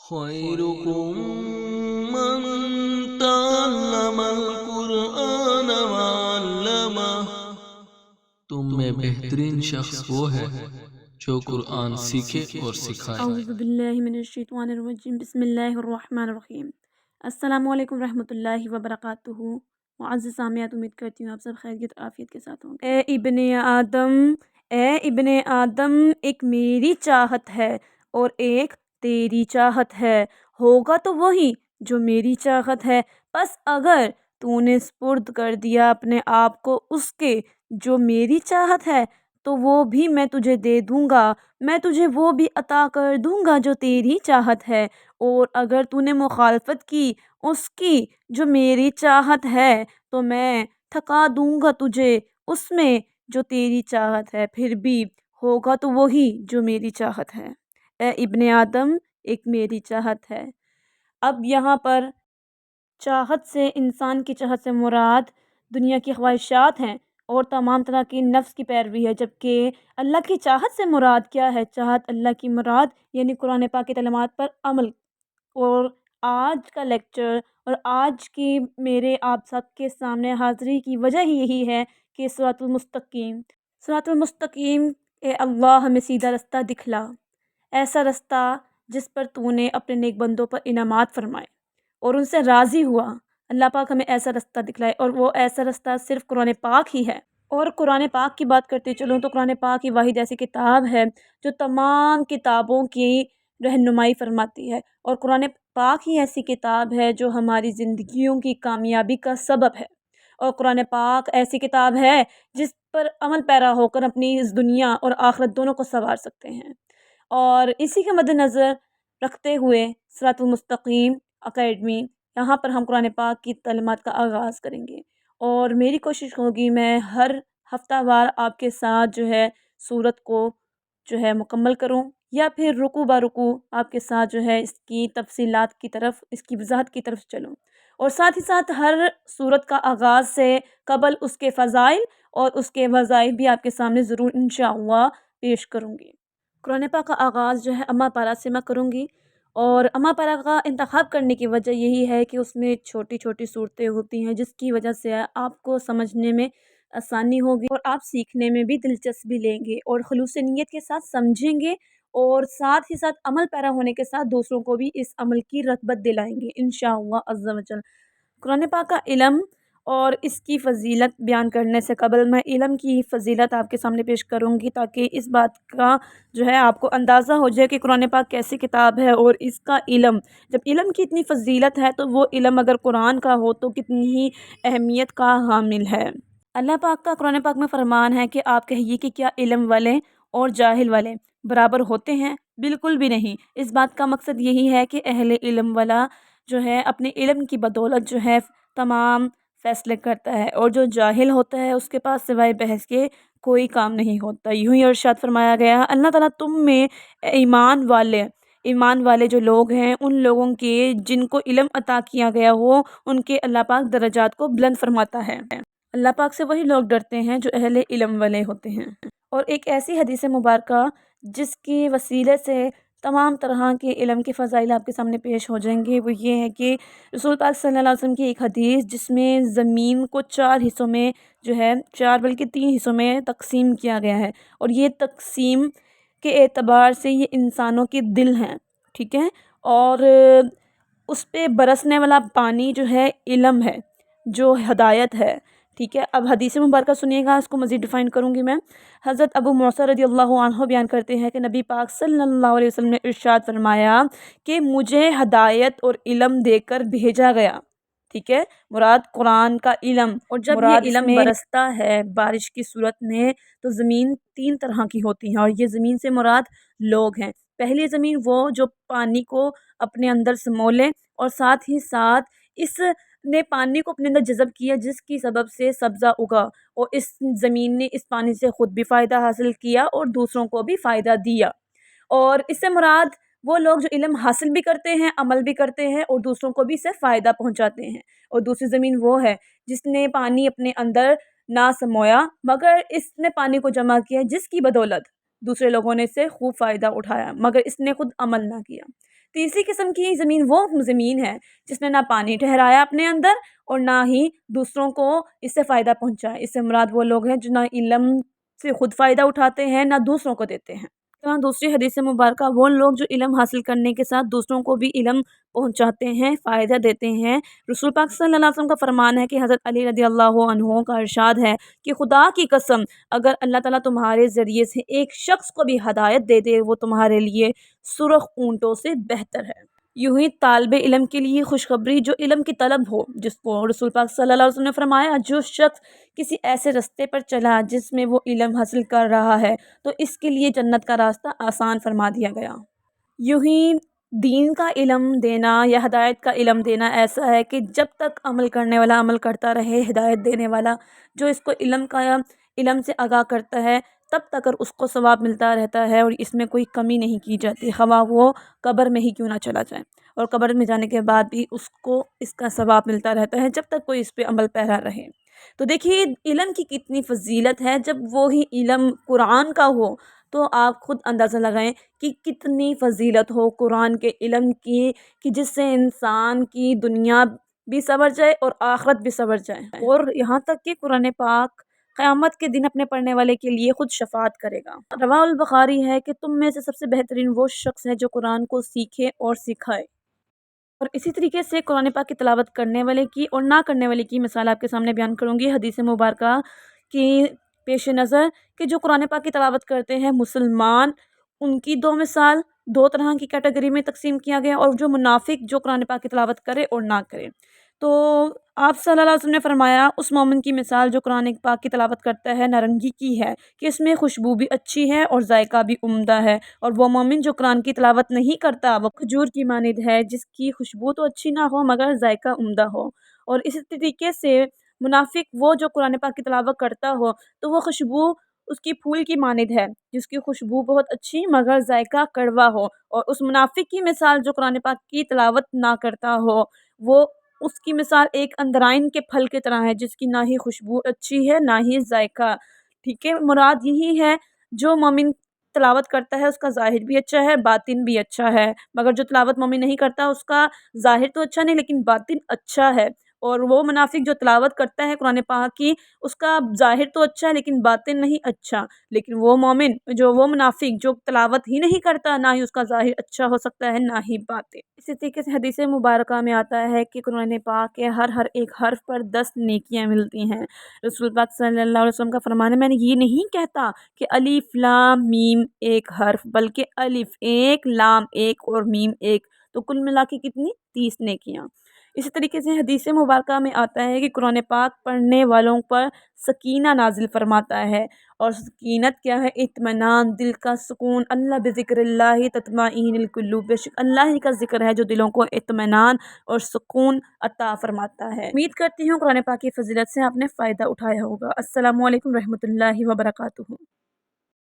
خيركم من تعلم القرآن وعلمه۔ تم میں بہترین شخص وہ ہے جو قرآن سیکھے اور سکھائے۔ اعوذ باللہ من الشیطان الرجیم، بسم اللہ الرحمن الرحیم۔ السلام علیکم رحمۃ اللہ وبرکاتہ۔ معزز سامعات، امید کرتی ہوں آپ سب خیریت عافیت کے ساتھ ہوں گے۔ اے ابن آدم، ایک میری چاہت ہے اور ایک تیری چاہت ہے، ہوگا تو وہی جو میری چاہت ہے۔ پس اگر تو نے سپرد کر دیا اپنے آپ کو اس کے جو میری چاہت ہے تو وہ بھی میں تجھے دے دوں گا، میں تجھے وہ بھی عطا کر دوں گا جو تیری چاہت ہے۔ اور اگر تو نے مخالفت کی اس کی جو میری چاہت ہے تو میں تھکا دوں گا تجھے اس میں جو تیری چاہت ہے، پھر بھی ہوگا تو وہی جو میری چاہت ہے۔ اے ابن آدم، ایک میری چاہت ہے۔ اب یہاں پر چاہت سے، انسان کی چاہت سے مراد دنیا کی خواہشات ہیں اور تمام طرح کی نفس کی پیروی ہے، جبکہ اللہ کی چاہت سے مراد کیا ہے؟ چاہت اللہ کی مراد یعنی قرآن پاک کی تعلیمات پر عمل۔ اور آج کا لیکچر اور آج کی میرے آپ سب کے سامنے حاضری کی وجہ ہی یہی ہے کہ صراط المستقیم، اے اللہ ہمیں سیدھا رستہ دکھلا، ایسا رستہ جس پر تو نے اپنے نیک بندوں پر انعامات فرمائے اور ان سے راضی ہوا۔ اللہ پاک ہمیں ایسا رستہ دکھلائے، اور وہ ایسا رستہ صرف قرآن پاک ہی ہے۔ اور قرآن پاک کی بات کرتے چلوں تو قرآن پاک ہی واحد ایسی کتاب ہے جو تمام کتابوں کی رہنمائی فرماتی ہے، اور قرآن پاک ہی ایسی کتاب ہے جو ہماری زندگیوں کی کامیابی کا سبب ہے۔ اور قرآن پاک ایسی کتاب ہے جس پر عمل پیرا ہو کر اپنی اس دنیا اور آخرت دونوں کو سنوار سکتے ہیں۔ اور اسی کے مد نظر رکھتے ہوئے صراط المستقیم اکیڈمی، یہاں پر ہم قرآن پاک کی تعلیمات کا آغاز کریں گے، اور میری کوشش ہوگی میں ہر ہفتہ وار آپ کے ساتھ جو ہے سورت کو جو ہے مکمل کروں، یا پھر رکوع با رکوع آپ کے ساتھ جو ہے اس کی تفصیلات کی طرف، اس کی وضاحت کی طرف چلوں، اور ساتھ ہی ساتھ ہر سورت کا آغاز سے قبل اس کے فضائل اور اس کے وظائف بھی آپ کے سامنے ضرور انشاءاللہ پیش کروں گی۔ قرآن پاک کا آغاز جو ہے اما پارا سے میں کروں گی، اور اما پارا کا انتخاب کرنے کی وجہ یہی ہے کہ اس میں چھوٹی چھوٹی صورتیں ہوتی ہیں جس کی وجہ سے آپ کو سمجھنے میں آسانی ہوگی اور آپ سیکھنے میں بھی دلچسپی لیں گے اور خلوص نیت کے ساتھ سمجھیں گے، اور ساتھ ہی ساتھ عمل پیرا ہونے کے ساتھ دوسروں کو بھی اس عمل کی رغبت دلائیں گے انشاءاللہ عز و جل۔ قرآن پاک کا علم اور اس کی فضیلت بیان کرنے سے قبل میں علم کی فضیلت آپ کے سامنے پیش کروں گی، تاکہ اس بات کا جو ہے آپ کو اندازہ ہو جائے کہ قرآن پاک کیسی کتاب ہے، اور اس کا علم، جب علم کی اتنی فضیلت ہے تو وہ علم اگر قرآن کا ہو تو کتنی ہی اہمیت کا حامل ہے۔ اللہ پاک کا قرآن پاک میں فرمان ہے کہ آپ کہیے کہ کیا علم والے اور جاہل والے برابر ہوتے ہیں؟ بالکل بھی نہیں۔ اس بات کا مقصد یہی ہے کہ اہل علم والا جو ہے اپنے علم کی بدولت جو ہے تمام فیصلے کرتا ہے، اور جو جاہل ہوتا ہے اس کے پاس سوائے بحث کے کوئی کام نہیں ہوتا۔ یوں ہی ارشاد فرمایا گیا ہے اللہ تعالیٰ تم میں ایمان والے جو لوگ ہیں ان لوگوں کے جن کو علم عطا کیا گیا ہو ان کے اللہ پاک درجات کو بلند فرماتا ہے۔ اللہ پاک سے وہی لوگ ڈرتے ہیں جو اہل علم والے ہوتے ہیں۔ اور ایک ایسی حدیث مبارکہ جس کی وسیلے سے تمام طرح کے علم کے فضائل آپ کے سامنے پیش ہو جائیں گے، وہ یہ ہے کہ رسول پاک صلی اللہ علیہ وسلم کی ایک حدیث جس میں زمین کو 4 حصوں میں جو ہے 4 بلکہ 3 حصوں میں تقسیم کیا گیا ہے، اور یہ تقسیم کے اعتبار سے یہ انسانوں کے دل ہیں، ٹھیک ہے، اور اس پہ برسنے والا پانی جو ہے علم ہے، جو ہدایت ہے، ٹھیک ہے۔ اب حدیث مبارکہ سنیے گا، اس کو مزید ڈیفائن کروں گی میں۔ حضرت ابو موسیٰ رضی اللہ عنہ بیان کرتے ہیں کہ نبی پاک صلی اللہ علیہ وسلم نے ارشاد فرمایا کہ مجھے ہدایت اور علم دے کر بھیجا گیا، ٹھیک ہے، مراد قرآن کا علم۔ اور جب یہ علم برستا ہے بارش کی صورت میں تو زمین 3 طرح کی ہوتی ہیں، اور یہ زمین سے مراد لوگ ہیں۔ پہلی زمین وہ جو پانی کو اپنے اندر سمو لے، اور ساتھ ہی ساتھ اس نے پانی کو اپنے اندر جذب کیا جس کی سبب سے سبزہ اگا، اور اس زمین نے اس پانی سے خود بھی فائدہ حاصل کیا اور دوسروں کو بھی فائدہ دیا۔ اور اس سے مراد وہ لوگ جو علم حاصل بھی کرتے ہیں، عمل بھی کرتے ہیں اور دوسروں کو بھی اس سے فائدہ پہنچاتے ہیں۔ اور دوسری زمین وہ ہے جس نے پانی اپنے اندر نہ سمویا مگر اس نے پانی کو جمع کیا جس کی بدولت دوسرے لوگوں نے اس سے خوب فائدہ اٹھایا مگر اس نے خود عمل نہ کیا۔ تیسری قسم کی زمین وہ زمین ہے جس نے نہ پانی ٹھہرایا اپنے اندر اور نہ ہی دوسروں کو اس سے فائدہ پہنچایا۔ اس سے مراد وہ لوگ ہیں جو نہ علم سے خود فائدہ اٹھاتے ہیں نہ دوسروں کو دیتے ہیں۔ دوسری حدیث مبارکہ وہ لوگ جو علم حاصل کرنے کے ساتھ دوسروں کو بھی علم پہنچاتے ہیں، فائدہ دیتے ہیں۔ رسول پاک صلی اللہ علیہ وسلم کا فرمان ہے کہ حضرت علی رضی اللہ عنہ کا ارشاد ہے کہ خدا کی قسم اگر اللہ تعالیٰ تمہارے ذریعے سے ایک شخص کو بھی ہدایت دے دے وہ تمہارے لیے سرخ اونٹوں سے بہتر ہے۔ یوں ہی طالب علم کے لیے خوشخبری جو علم کی طلب ہو، جس کو رسول پاک صلی اللہ علیہ وسلم نے فرمایا جو شخص کسی ایسے رستے پر چلا جس میں وہ علم حاصل کر رہا ہے تو اس کے لیے جنت کا راستہ آسان فرما دیا گیا۔ یوں ہی دین کا علم دینا یا ہدایت کا علم دینا ایسا ہے کہ جب تک عمل کرنے والا عمل کرتا رہے، ہدایت دینے والا جو اس کو علم سے آگاہ کرتا ہے تب تک اس کو ثواب ملتا رہتا ہے اور اس میں کوئی کمی نہیں کی جاتی، خواہ وہ قبر میں ہی کیوں نہ چلا جائے، اور قبر میں جانے کے بعد بھی اس کو اس کا ثواب ملتا رہتا ہے جب تک کوئی اس پہ عمل پیرا رہے۔ تو دیکھیے علم کی کتنی فضیلت ہے، جب وہی علم قرآن کا ہو تو آپ خود اندازہ لگائیں کہ کتنی فضیلت ہو قرآن کے علم کی، کہ جس سے انسان کی دنیا بھی سنور جائے اور آخرت بھی سنور جائے، اور یہاں تک کہ قرآن پاک قیامت کے دن اپنے پڑھنے والے کے لیے خود شفاعت کرے گا۔ رواہ البخاری ہے کہ تم میں سے سب سے بہترین وہ شخص ہے جو قرآن کو سیکھے اور سکھائے۔ اور اسی طریقے سے قرآن پاک کی تلاوت کرنے والے کی اور نہ کرنے والے کی مثال آپ کے سامنے بیان کروں گی حدیث مبارکہ کی پیش نظر، کہ جو قرآن پاک کی تلاوت کرتے ہیں مسلمان، ان کی دو مثال، دو طرح کی کیٹیگری میں تقسیم کیا گیا، اور جو منافق جو قرآن پاک کی تلاوت کرے اور نہ کرے۔ تو آپ صلی اللہ علیہ وسلم نے فرمایا اس مومن کی مثال جو قرآن پاک کی تلاوت کرتا ہے نارنگی کی ہے کہ اس میں خوشبو بھی اچھی ہے اور ذائقہ بھی عمدہ ہے، اور وہ مومن جو قرآن کی تلاوت نہیں کرتا وہ کھجور کی مانند ہے جس کی خوشبو تو اچھی نہ ہو مگر ذائقہ عمدہ ہو۔ اور اسی طریقے سے منافق وہ جو قرآن پاک کی تلاوت کرتا ہو تو وہ خوشبو اس کی پھول کی مانند ہے جس کی خوشبو بہت اچھی مگر ذائقہ کڑوا ہو، اور اس منافق کی مثال جو قرآن پاک کی تلاوت نہ کرتا ہو وہ اس کی مثال ایک اندرائن کے پھل کی طرح ہے جس کی نہ ہی خوشبو اچھی ہے نہ ہی ذائقہ۔ ٹھیک ہے، مراد یہی ہے جو مومن تلاوت کرتا ہے اس کا ظاہر بھی اچھا ہے باطن بھی اچھا ہے، مگر جو تلاوت مومن نہیں کرتا اس کا ظاہر تو اچھا نہیں لیکن باطن اچھا ہے، اور وہ منافق جو تلاوت کرتا ہے قرآن پاک کی اس کا ظاہر تو اچھا ہے لیکن باطن نہیں اچھا، لیکن وہ مومن وہ منافق جو تلاوت ہی نہیں کرتا نہ ہی اس کا ظاہر اچھا ہو سکتا ہے نہ ہی باطن۔ اسی طریقے سے حدیث مبارکہ میں آتا ہے کہ قرآن پاک کے ہر ایک حرف پر 10 نیکیاں ملتی ہیں۔ رسول پاک صلی اللہ علیہ وسلم کا فرمان ہے میں نے یہ نہیں کہتا کہ الف لام میم ایک حرف بلکہ الف ایک لام ایک اور میم ایک، تو کل ملا کے کتنی 30 نیکیاں۔ اسی طریقے سے حدیث مبارکہ میں آتا ہے کہ قرآن پاک پڑھنے والوں پر سکینہ نازل فرماتا ہے، اور سکینت کیا ہے؟ اطمینان، دل کا سکون۔ اللہ بذکر اللہ تطمئن القلوب، بے شک اللہ ہی کا ذکر ہے جو دلوں کو اطمینان اور سکون عطا فرماتا ہے۔ امید کرتی ہوں قرآن پاک کی فضیلت سے آپ نے فائدہ اٹھایا ہوگا۔ السلام علیکم رحمۃ اللہ وبرکاتہ۔